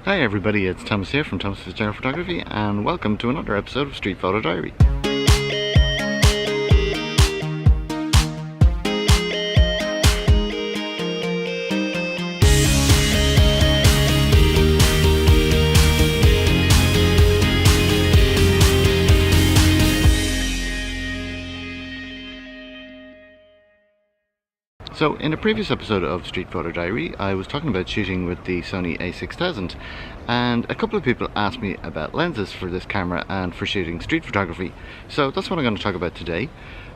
Hi everybody, it's Thomas here from Thomas's General Photography, and welcome to another episode of Street Photo Diary. So in a previous episode of Street Photo Diary, I was talking about shooting with the Sony A6000, and a couple of people asked me about lenses for this camera and for shooting street photography. So that's what I'm going to talk about today.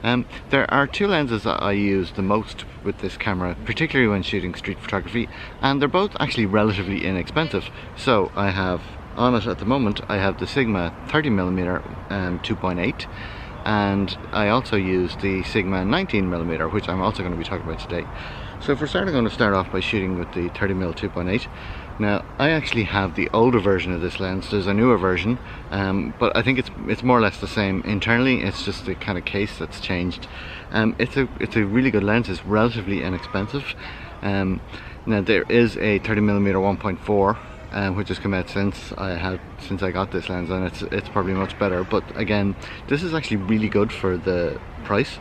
There are two lenses that I use the most with this camera, particularly when shooting street photography, and they're both actually relatively inexpensive. So I have on it at the moment, I have the Sigma 30mm 2.8. and I also use the Sigma 19mm, which I'm also going to be talking about today. So for starting, I'm going to start off by shooting with the 30mm 2.8. Now, I actually have the older version of this lens. There's a newer version, but I think it's more or less the same internally. It's just the kind of case that's changed. It's a really good lens. It's relatively inexpensive. Now there is a 30mm 1.4. Which has come out since I got this lens, and it's probably much better. But again, this is actually really good for the price.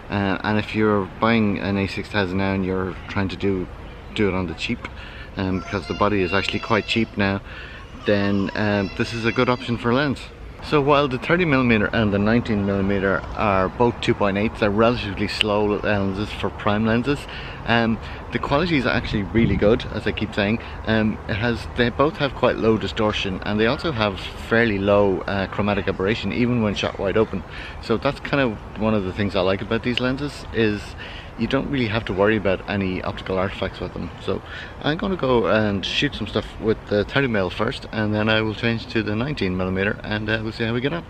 And if you're buying an A6000 now and you're trying to do it on the cheap, because the body is actually quite cheap now, then this is a good option for a lens. So while the 30mm and the 19mm are both 2.8s, they're relatively slow lenses for prime lenses. The quality is actually really good, as I keep saying. They both have quite low distortion, and they also have fairly low chromatic aberration, even when shot wide open. So that's kind of one of the things I like about these lenses, is you don't really have to worry about any optical artifacts with them. So I'm going to go and shoot some stuff with the 30mm first, and then I will change to the 19mm, and we'll see how we get on.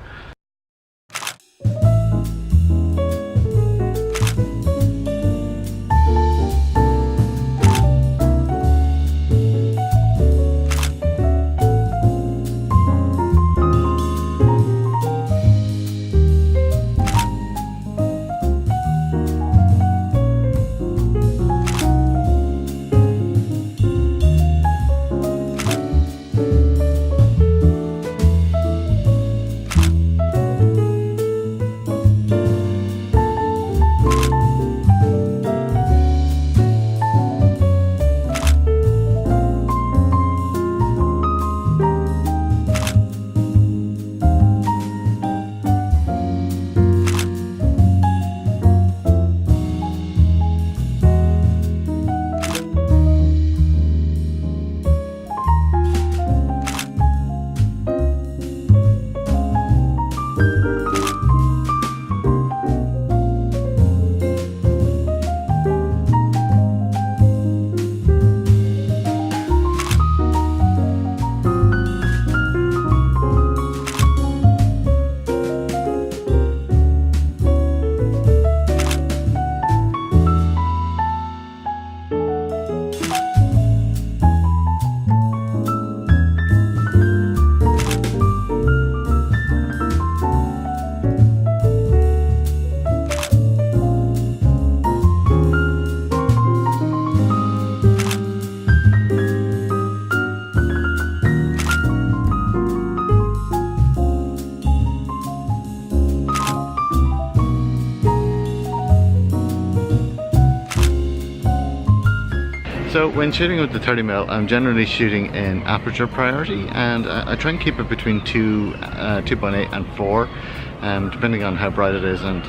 So when shooting with the 30mm, I'm generally shooting in Aperture Priority, and I try and keep it between 2.8 and 4, depending on how bright it is, and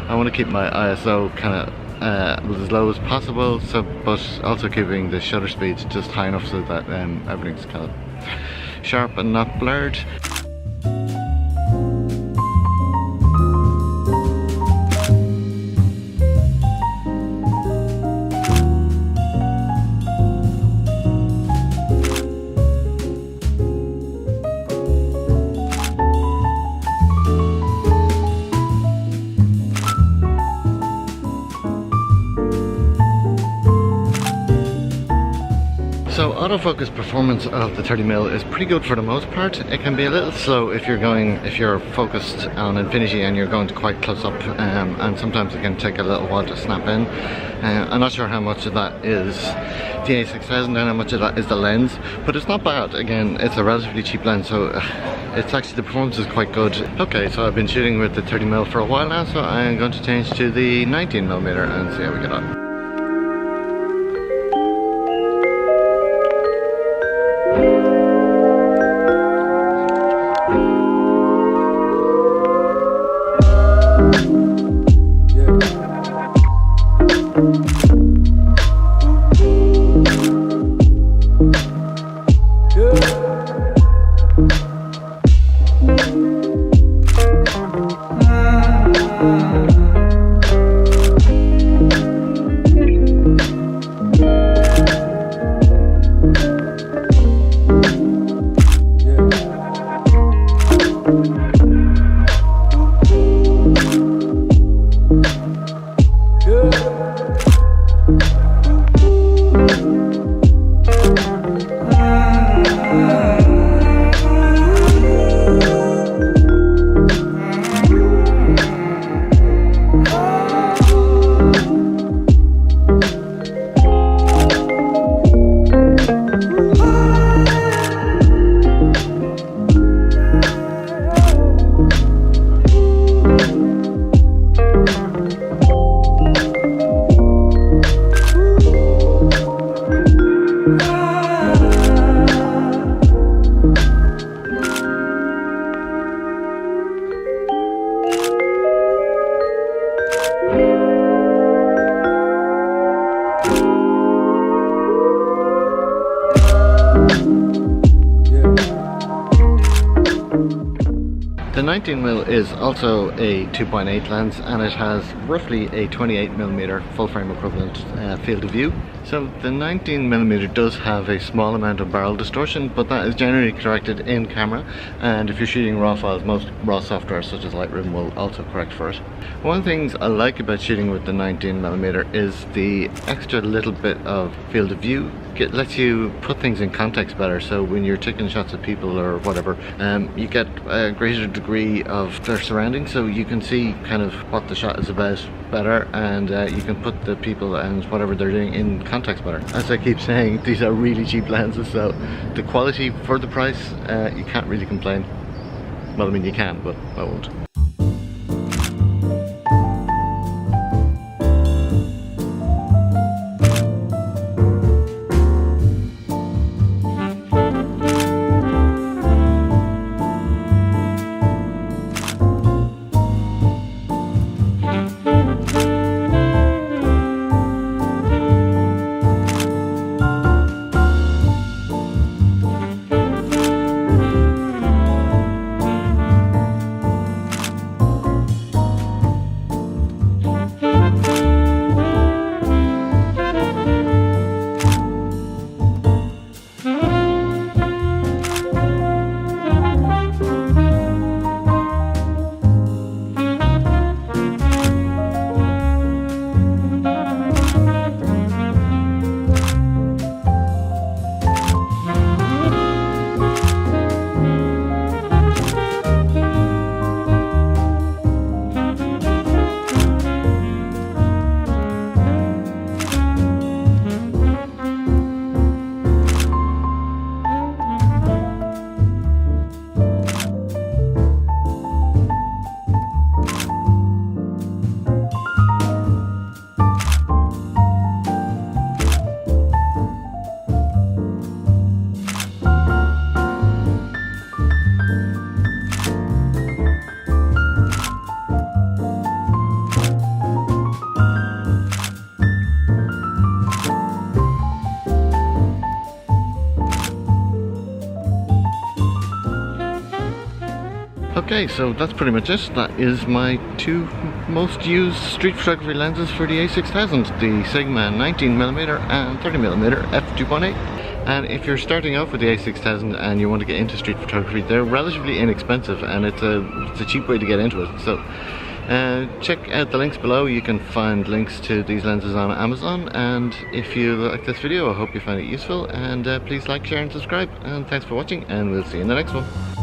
I want to keep my ISO kind of as low as possible, but also keeping the shutter speeds just high enough so that everything's kind of sharp and not blurred. So autofocus performance of the 30mm is pretty good for the most part. It can be a little slow if you're focused on infinity and you're going to quite close up, and sometimes it can take a little while to snap in. I'm not sure how much of that is the A6000 and how much of that is the lens, but it's not bad. Again, it's a relatively cheap lens, so it's actually, the performance is quite good. Okay, so I've been shooting with the 30mm for a while now, so I'm going to change to the 19mm and see how we get on. The 19mm is also a 2.8 lens, and it has roughly a 28mm full frame equivalent field of view. So the 19mm does have a small amount of barrel distortion, but that is generally corrected in camera, and if you're shooting RAW files, most RAW software such as Lightroom will also correct for it. One of the things I like about shooting with the 19mm is the extra little bit of field of view. It lets you put things in context better, so when you're taking shots of people or whatever, you get a greater degree of their surroundings, so you can see kind of what the shot is about better, and you can put the people and whatever they're doing in context better. As I keep saying, these are really cheap lenses, so the quality for the price, you can't really complain. Well, I mean, you can, but I won't. Okay, so that's pretty much it. That is my two most used street photography lenses for the A6000, the Sigma 19mm and 30mm f2.8. And if you're starting off with the A6000 and you want to get into street photography, they're relatively inexpensive, and it's a cheap way to get into it. So Check out the links below. You can find links to these lenses on Amazon, and if you like this video I hope you find it useful, and please like, share and subscribe, and thanks for watching, and we'll see you in the next one.